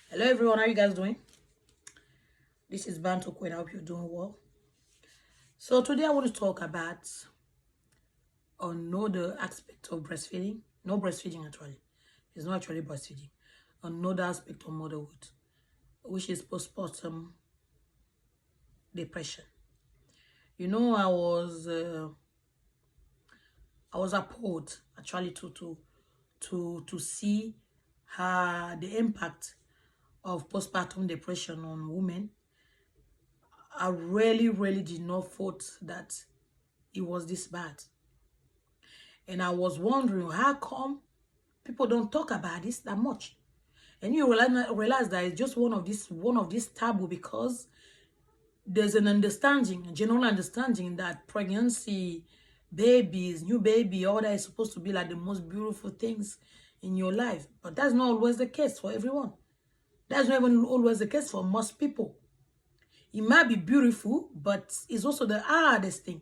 Hello everyone, how are you guys doing? This is Banto Queen. I hope you're doing well. So today I want to talk about another aspect of breastfeeding. No breastfeeding actually. It's not actually breastfeeding. Another aspect of motherhood, which is postpartum depression. You know, I was appalled actually to see the impact of postpartum depression on women. I really did not thought that it was this bad. And I was wondering how come people don't talk about this that much. And you realize that it's just one of these taboo because there's an understanding, a general understanding that pregnancy, babies, new baby, all that is supposed to be like the most beautiful things in your life. But that's not always the case for everyone. That's not even always the case for most people. It might be beautiful, but it's also the hardest thing.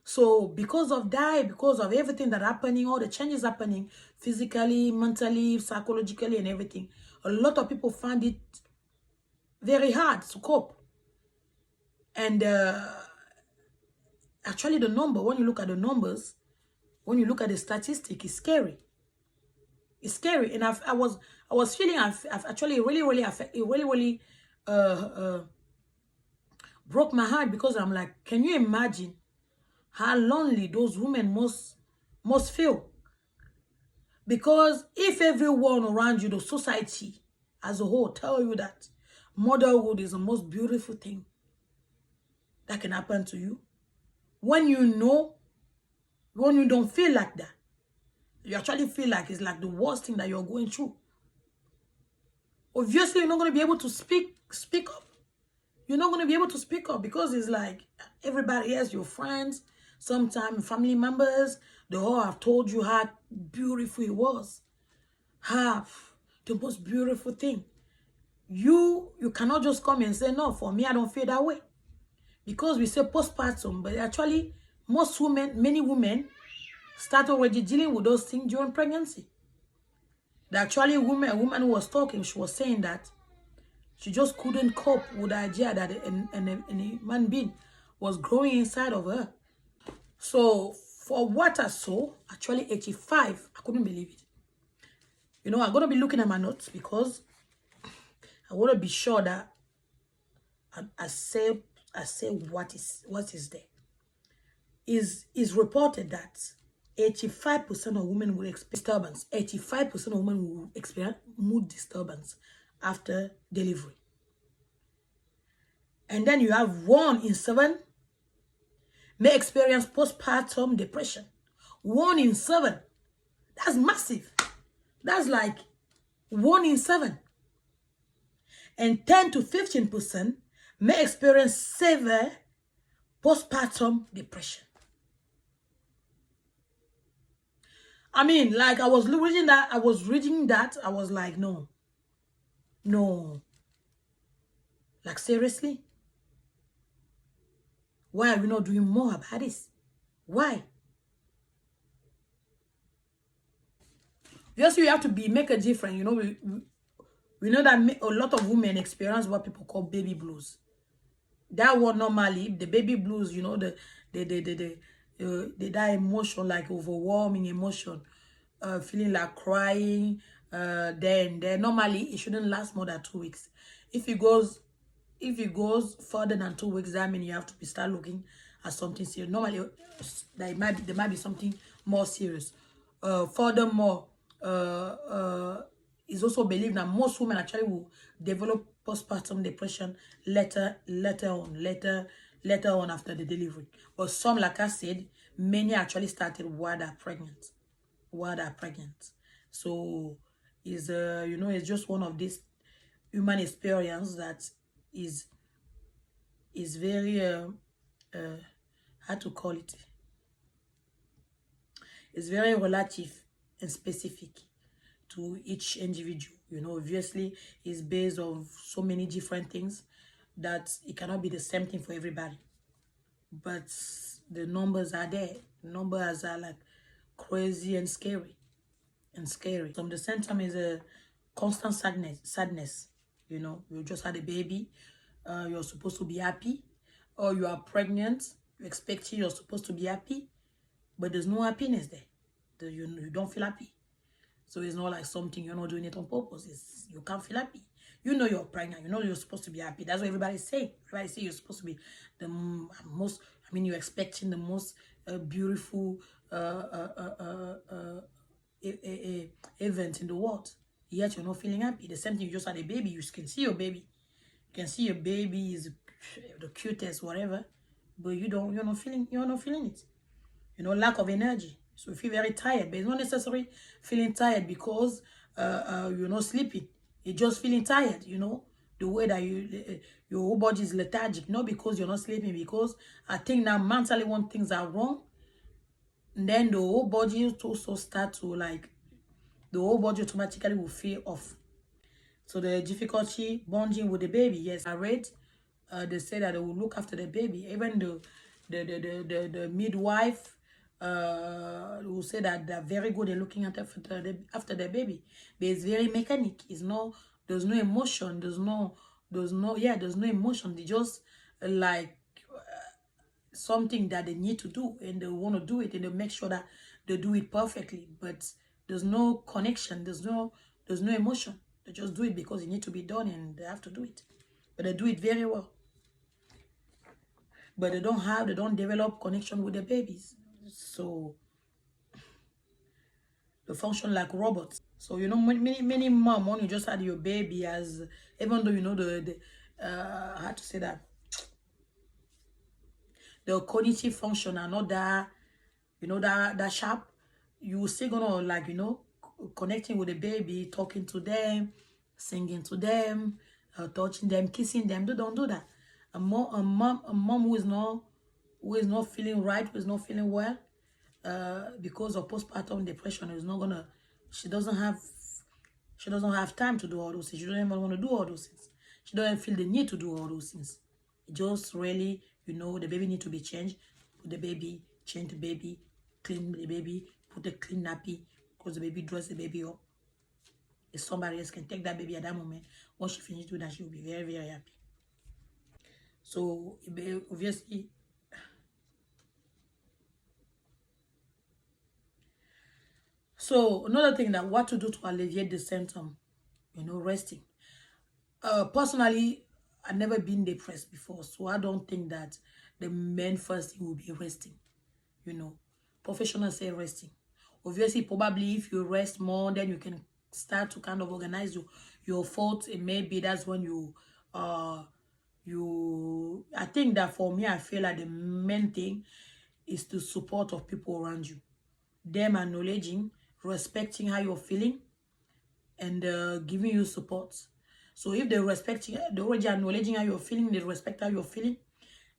So because of that, because of everything that happening, all the changes happening physically, mentally, psychologically, and everything, a lot of people find it very hard to cope. And actually the number, when you look at the numbers, when you look at the statistic, it's scary. It's scary. And I was feeling I've actually it really broke my heart because I'm like, can you imagine how lonely those women must feel? Because if everyone around you, the society as a whole, tell you that motherhood is the most beautiful thing that can happen to you, when you don't feel like that, you actually feel like it's like the worst thing that you're going through. Obviously, you're not going to be able to speak up. You're not going to be able to speak up because it's like everybody else, your friends, sometimes family members, they all have told you how beautiful it was. Have the most beautiful thing. You cannot just come and say, no, for me, I don't feel that way. Because we say postpartum, but actually, many women start already dealing with those things during pregnancy. A woman who was talking, she was saying that she just couldn't cope with the idea that a human being was growing inside of her. So for what I saw, actually 85, I couldn't believe it. You know, I'm going to be looking at my notes because I want to be sure that I say what is there. Is reported that 85% of women will experience disturbance. 85% of women will experience mood disturbance after delivery. And then you have 1 in 7 may experience postpartum depression. 1 in 7. That's massive. That's like 1 in 7. And 10 to 15% may experience severe postpartum depression. I mean, like I was reading that, I was like, no. Like seriously? Why are we not doing more about this? Why? Just you have to make a difference. You know, we know that a lot of women experience what people call baby blues. That one normally, the baby blues, you know, that emotion, like overwhelming emotion, feeling like crying. Then normally it shouldn't last more than 2 weeks. If it goes further than 2 weeks, that means you have to start looking at something serious. Normally, there might be something more serious. Furthermore, it's also believed that most women actually will develop postpartum depression later on after the delivery. But some, like I said, many actually started while they're pregnant. So is you know, it's just one of these human experience that is very how to call it, it's very relative and specific to each individual. You know, obviously it's based on so many different things that it cannot be the same thing for everybody. But the numbers are there. Numbers are like crazy and scary. Some of the symptom is a constant sadness. You know, you just had a baby, you're supposed to be happy, or you are pregnant, you're expecting, you're supposed to be happy, but there's no happiness there. You don't feel happy. So it's not like something you're not doing it on purpose. It's, you can't feel happy. You know you're pregnant. You know you're supposed to be happy. That's what everybody say. Everybody say you're supposed to be the most. I mean, you're expecting the most beautiful event in the world. Yet you're not feeling happy. The same thing. You just had a baby. You can see your baby. You can see your baby is the cutest, whatever. But you don't. You're not feeling. You're not feeling it. You know, lack of energy. So you feel very tired, but it's not necessarily feeling tired because you're not sleeping. You're just feeling tired, you know, the way that your whole body is lethargic, not because you're not sleeping, because I think now mentally when things are wrong, then the whole body also start to like, the whole body automatically will feel off. So the difficulty bonding with the baby, yes, I read. They say that they will look after the baby. Even the midwife will say that they're very good at looking after the baby. But it's very mechanic. It's no, there's no emotion. There's no emotion. They just like something that they need to do, and they want to do it, and they make sure that they do it perfectly. But there's no connection. There's no emotion. They just do it because it needs to be done, and they have to do it. But they do it very well. But they don't develop connection with the babies. So they function like robots. So you know, many mom, when you just had your baby, as even though you know how to say that, the cognitive function are not that, you know, that sharp. You still gonna like, you know, connecting with the baby, talking to them, singing to them, touching them, kissing them. They don't do that. A mom who is not feeling right, who is not feeling well, because of postpartum depression, is not gonna. She doesn't have time to do all those things. She doesn't even want to do all those things. She doesn't feel the need to do all those things. It just really, you know, the baby need to be changed. Put the baby, change the baby, clean the baby, put a clean nappy, because the baby dress the baby up. If somebody else can take that baby at that moment, once she finishes doing that, she will be very, very happy. So obviously, so another thing, that what to do to alleviate the symptom, you know, resting. Personally, I've never been depressed before, so I don't think that the main first thing will be resting. You know, professionals say resting. Obviously, probably if you rest more, then you can start to kind of organize your thoughts, and maybe that's when I think that for me, I feel like the main thing is the support of people around you, them acknowledging, respecting how you're feeling, and giving you support. So if they're already acknowledging how you're feeling, they respect how you're feeling.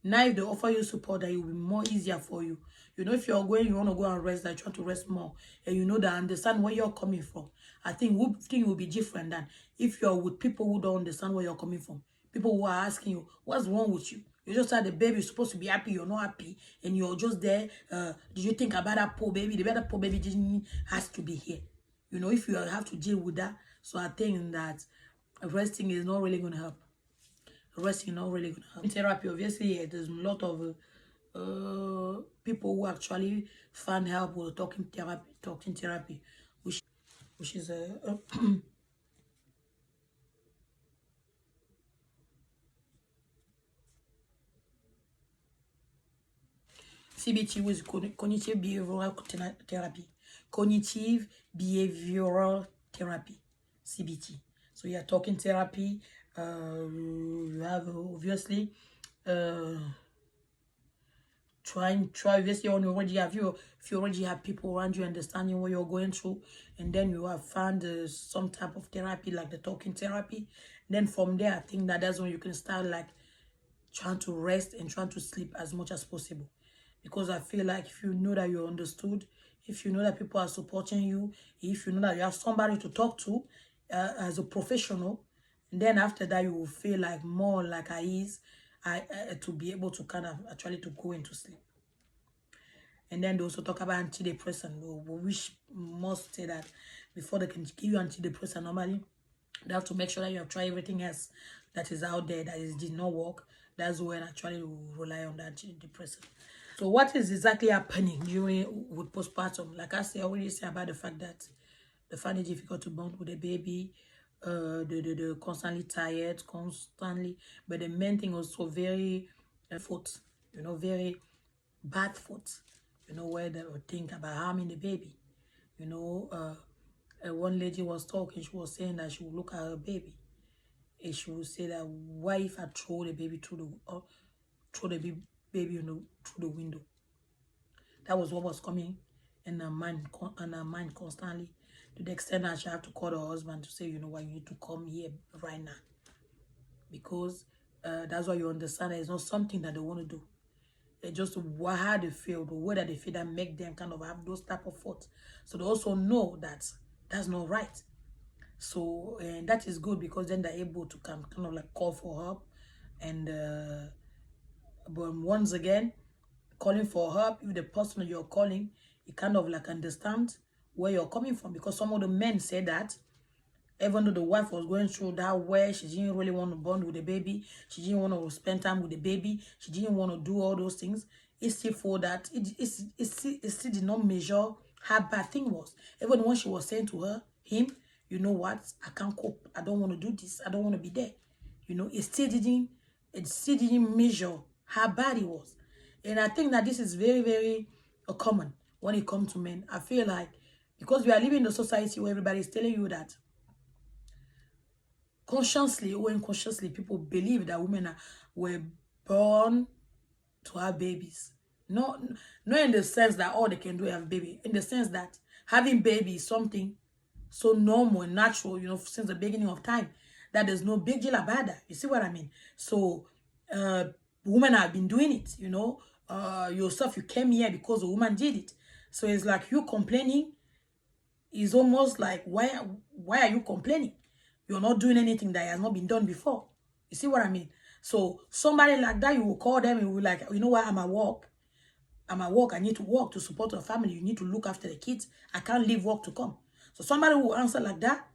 Now if they offer you support, that it will be more easier for you. You know, if you want to go and rest, that you want to rest more, and you know that understand where you're coming from. I think thing will be different than if you're with people who don't understand where you're coming from. People who are asking you, what's wrong with you? You just had a baby, you're supposed to be happy, you're not happy, and you're just there. Did you think about that poor baby? The better poor baby didn't has to be here. You know, if you have to deal with that. So I think that resting is not really going to help. Resting not really going to help. In therapy, obviously, yeah, there's a lot of people who actually find help with talking therapy, which is CBT, with cognitive behavioral therapy. Cognitive behavioral therapy, CBT. So yeah, talking therapy. You have obviously try obviously when you already have if you already have people around you understanding what you're going through, and then you have found some type of therapy like the talking therapy, then from there I think that's when you can start like trying to rest and trying to sleep as much as possible. Because I feel like if you know that you're understood, if you know that people are supporting you, if you know that you have somebody to talk to as a professional, and then after that you will feel like more like at ease, to be able to kind of actually to go into sleep. And then they also talk about antidepressant, which must say that before they can give you antidepressant, normally You have to make sure that you have tried everything else that is out there that is did not work. That's when actually you rely on that depressant. So what is exactly happening during with postpartum? Like I already say about the fact that they find it difficult to bond with the baby, the constantly tired, constantly. But the main thing also very foot, very bad foot, where they would think about harming the baby. One lady was talking, she was saying that she would look at her baby and she would say that, why if I throw the baby throw the baby through the window? That was what was coming in her mind, constantly, to the extent that she had to call her husband to say, you know what, you need to come here right now. Because that's why you understand that it's not something that they want to do. It's just how they feel, the way that they feel that make them kind of have those type of thoughts. So they also know that that's not right. So, and that is good because then they're able to kind of like call for help. And but once again, calling for help, if the person you're calling, you kind of like understand where you're coming from, because some of the men say that even though the wife was going through that, where she didn't really want to bond with the baby, she didn't want to spend time with the baby, she didn't want to do all those things, it's still for that, it still did not measure how bad thing was. Even when she was saying to him, you know what, I can't cope, I don't want to do this, I don't want to be there. It still didn't measure how bad it was. And I think that this is very, very common when it comes to men. I feel like because we are living in a society where everybody is telling you that consciously or unconsciously, people believe that women were born to have babies. Not in the sense that all they can do is have baby. In the sense that having baby is something so normal and natural, since the beginning of time, that there's no big deal about that. You see what I mean? So, women have been doing it, yourself, you came here because a woman did it. So it's like you complaining is almost like, why are you complaining? You're not doing anything that has not been done before. You see what I mean? So somebody like that, you will call them and you will like, you know what, I'm at work. I need to work to support your family. You need to look after the kids. I can't leave work to come. So somebody will answer like that,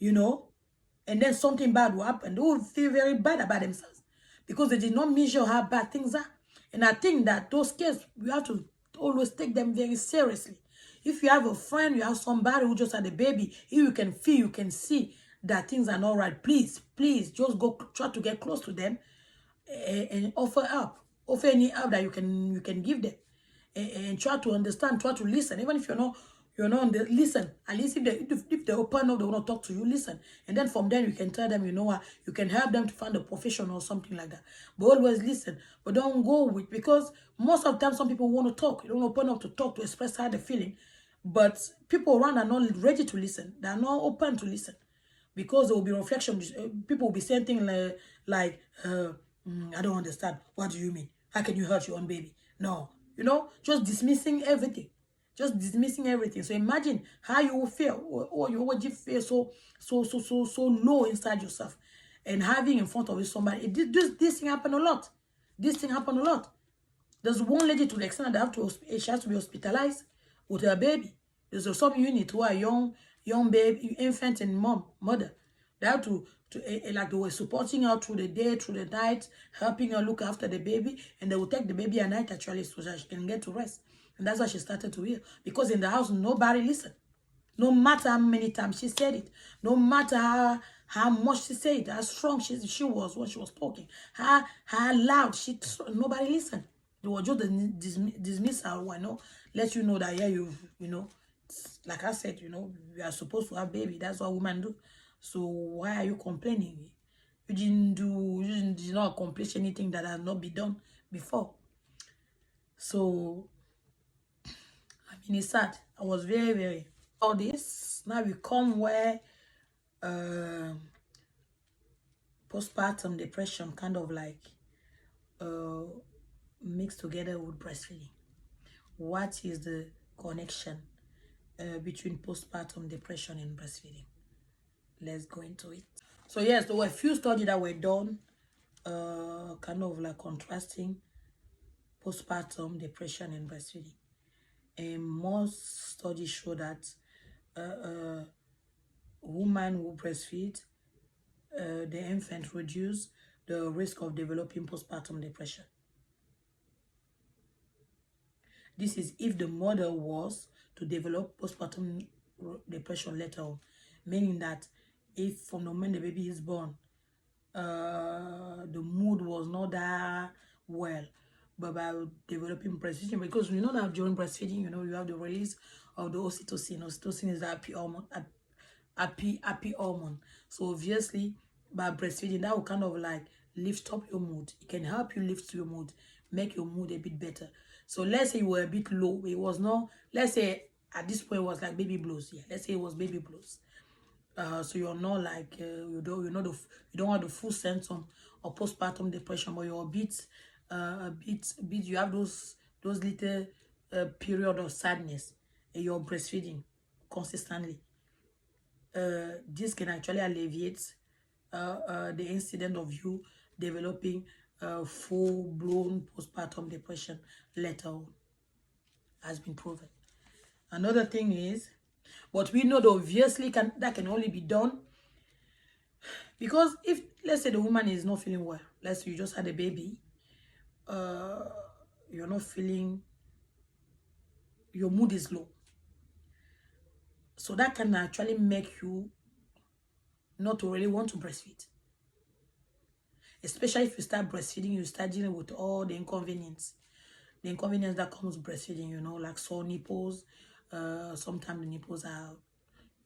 and then something bad will happen. They will feel very bad about themselves because they did not measure how bad things are. And I think that those cases, we have to always take them very seriously. If you have a friend, you have somebody who just had a baby, if you can feel, you can see that things are not right, please just go try to get close to them and offer help. Offer any help that you can give them. And try to understand, try to listen. Even if you're not on the listen. At least if they open up, they want to talk to you, listen. And then from there you can tell them, you can help them to find a profession or something like that. But always listen. But don't go with, because most of the time some people want to talk. You don't open up to talk, to express how they're feeling. But people around are not ready to listen. They are not open to listen. Because there will be reflection. People will be saying things like I don't understand. What do you mean? How can you hurt your own baby? No. Just dismissing everything. Just dismissing everything. So imagine how you will feel, or you would feel so low inside yourself. And having in front of you somebody, this thing happen a lot. This thing happen a lot. There's one lady, to the extent that she has to be hospitalized with her baby. There's some unit who are young baby, infant and mother. They have to like they were supporting her through the day, through the night, helping her look after the baby, and they will take the baby at night actually so that she can get to rest. And that's why she started to heal. Because in the house, nobody listened. No matter how many times she said it, no matter how much she said it, how strong she was when she was talking, how loud nobody listened. They were just dismiss her, let you know that, yeah, like I said, we are supposed to have baby. That's what women do. So why are you complaining? You did not accomplish anything that has not been done before. So, I mean, it's sad. I was very, very all this. Now we come where postpartum depression kind of like mixed together with breastfeeding. What is the connection between postpartum depression and breastfeeding? Let's go into it. So yes, there were a few studies that were done kind of like contrasting postpartum depression and breastfeeding. And most studies show that women who breastfeed the infant reduce the risk of developing postpartum depression. This is if the mother was to develop postpartum depression later on, meaning that if from the moment the baby is born, the mood was not that well, but by developing breastfeeding, because you know that during breastfeeding, you know, you have the release of the oxytocin. Oxytocin is the happy hormone, happy hormone. So obviously, by breastfeeding, that will kind of like lift up your mood. It can help you lift your mood, make your mood a bit better. So let's say you were a bit low. It was not, let's say at this point it was like baby blues. Yeah, let's say it was baby blues. So you're not like you don't have the full symptom of postpartum depression, but you're a bit. You have those little period of sadness, and you're breastfeeding consistently. This can actually alleviate the incident of you developing full-blown postpartum depression later on. Has been proven. Another thing is, but we know that obviously that can only be done because if, let's say, the woman is not feeling well, let's say you just had a baby, you're not feeling, your mood is low. So that can actually make you not to really want to breastfeed. Especially if you start breastfeeding, you start dealing with all the inconvenience. The inconvenience that comes with breastfeeding, you know, like sore nipples. Sometimes the nipples are,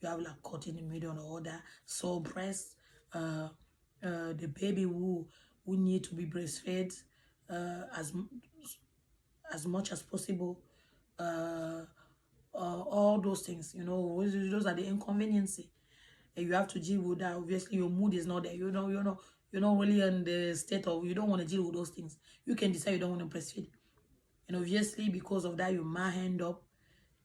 you have like cut in the middle and all that. Sore breasts. The baby who need to be breastfed as much as possible. All those things, you know, those are the inconveniences. And you have to deal with that. Obviously, your mood is not there. You're not really in the state of, you don't want to deal with those things. You can decide you don't want to breastfeed. And obviously, because of that, you might end up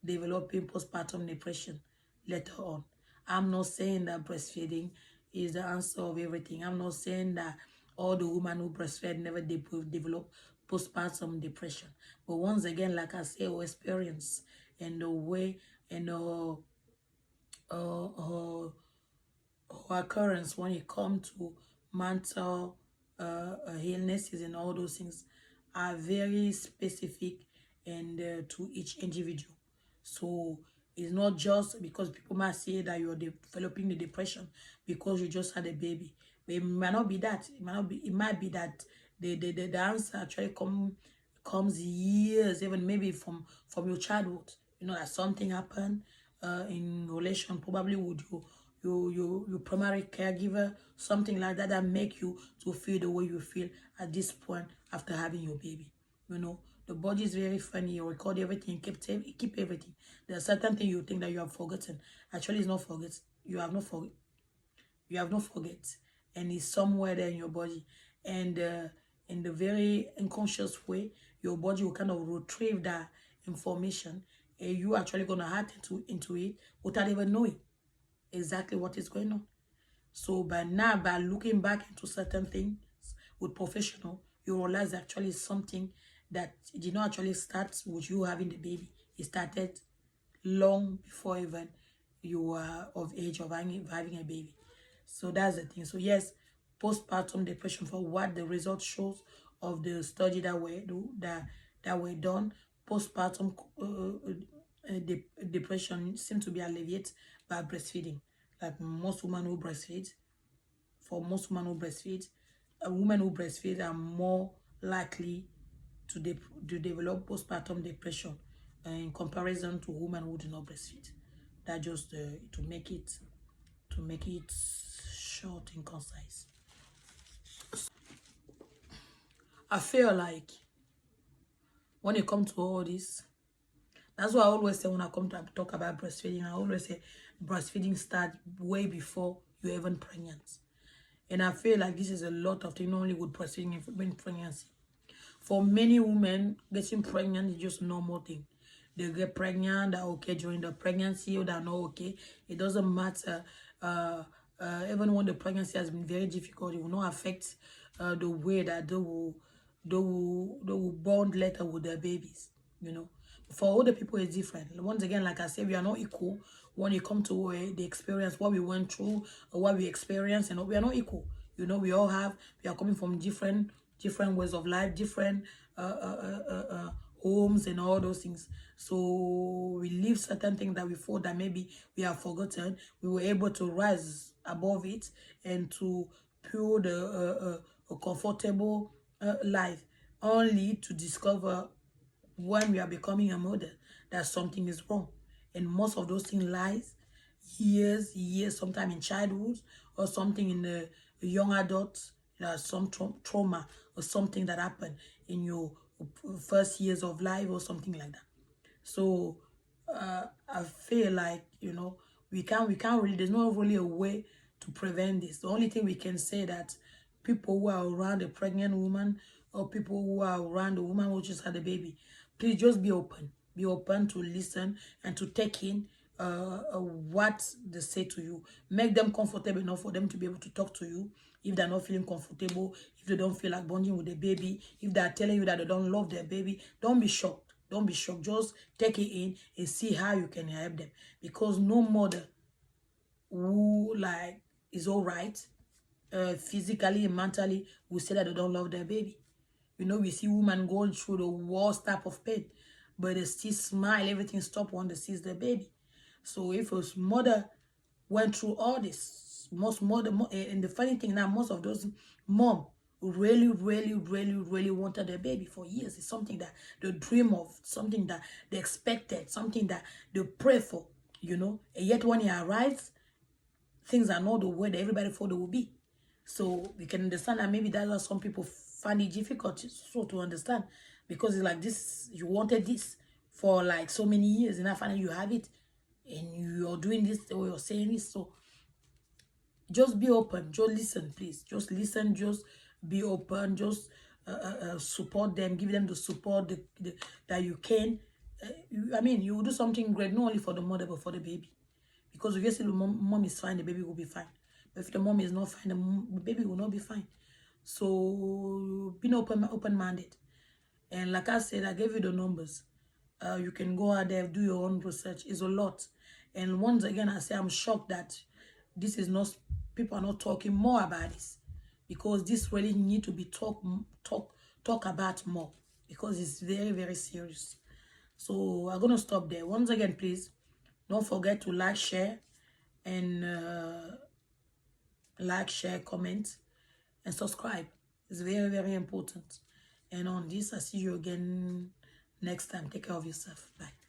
developing postpartum depression later on. I'm not saying that breastfeeding is the answer of everything. I'm not saying that all the women who breastfed never develop postpartum depression. But once again, like I say, our experience and the way and occurrence when it comes to mental illnesses and all those things are very specific and to each individual. So it's not just because people might say that you're developing the depression because you just had a baby. But it might not be that. It might be that the answer actually comes years, even maybe from your childhood. You know that something happened in relation probably with your primary caregiver, something like that, that make you to feel the way you feel at this point after having your baby. You know, the body is very funny. You record everything, keep everything. There are certain things you think that you have forgotten. Actually, it's not forget. You have not forget. You have not forget, and it's somewhere there in your body. And in the very unconscious way, your body will kind of retrieve that information, and you actually gonna add into it without even knowing exactly what is going on. So by now, by looking back into certain things with professional, you realize actually something that did not actually start with you having the baby. It started long before even you were of age of having a baby. So that's the thing. So yes, postpartum depression, for what the result shows of the study that were done, postpartum depression seems to be alleviated by breastfeeding. Like most women who breastfeed, for most women who breastfeed, women who breastfeed are more likely to develop postpartum depression in comparison to women who do not breastfeed. That just to make it short and concise. I feel like when it comes to all this, that's why I always say when I come to talk about breastfeeding, I always say breastfeeding starts way before you're even pregnant. And I feel like this is a lot of things, not only with breastfeeding and pregnancy. For many women, getting pregnant is just a normal thing. They get pregnant, they're okay during the pregnancy, or they're not okay. It doesn't matter. Even when the pregnancy has been very difficult, it will not affect the way that they will bond later with their babies, you know. For older people, it's different. Once again, like I said, we are not equal. When you come to the experience, what we went through, or what we experienced, we are not equal. You know, we are coming from different ways of life, different homes and all those things. So we live certain things that we thought that maybe we have forgotten. We were able to rise above it and to build a comfortable life, only to discover when we are becoming a mother that something is wrong. And most of those things lies years, sometime in childhood or something in the young adults, some trauma or something that happened in your first years of life or something like that. So I feel like, we can't really, there's not really a way to prevent this. The only thing we can say that people who are around a pregnant woman or people who are around the woman who just had a baby, please just be open. Be open to listen and to take in what they say to you. Make them comfortable enough for them to be able to talk to you. If they're not feeling comfortable, if they don't feel like bonding with the baby, if they're telling you that they don't love their baby, don't be shocked. Don't be shocked. Just take it in and see how you can help them. Because no mother who is all right physically and mentally will say that they don't love their baby. We see women going through the worst type of pain, but they still smile, everything stop when they see their baby. So if a mother went through all this, and the funny thing now, most of those mom really wanted their baby for years. It's something that they dream of, something that they expected, something that they pray for, and yet when it arrives, things are not the way that everybody thought they would be. So we can understand that maybe that's why some people find it difficult to understand, because it's like this, you wanted this for like so many years, and I find you have it, and you're doing this or you're saying this. So just be open, just listen, please. Just listen, just be open, just support them, give them the support that you can. You will do something great, not only for the mother but for the baby. Because obviously the mom is fine, the baby will be fine. But if the mom is not fine, the baby will not be fine. So being open-minded. And like I said, I gave you the numbers. You can go out there, do your own research. It's a lot. And once again, I say I'm shocked that this is not, people are not talking more about this. Because this really need to be talk about more. Because it's very serious. So I'm going to stop there. Once again, please, don't forget to like, share, and comment, and subscribe. It's very important. And on this, I see you again next time. Take care of yourself. Bye.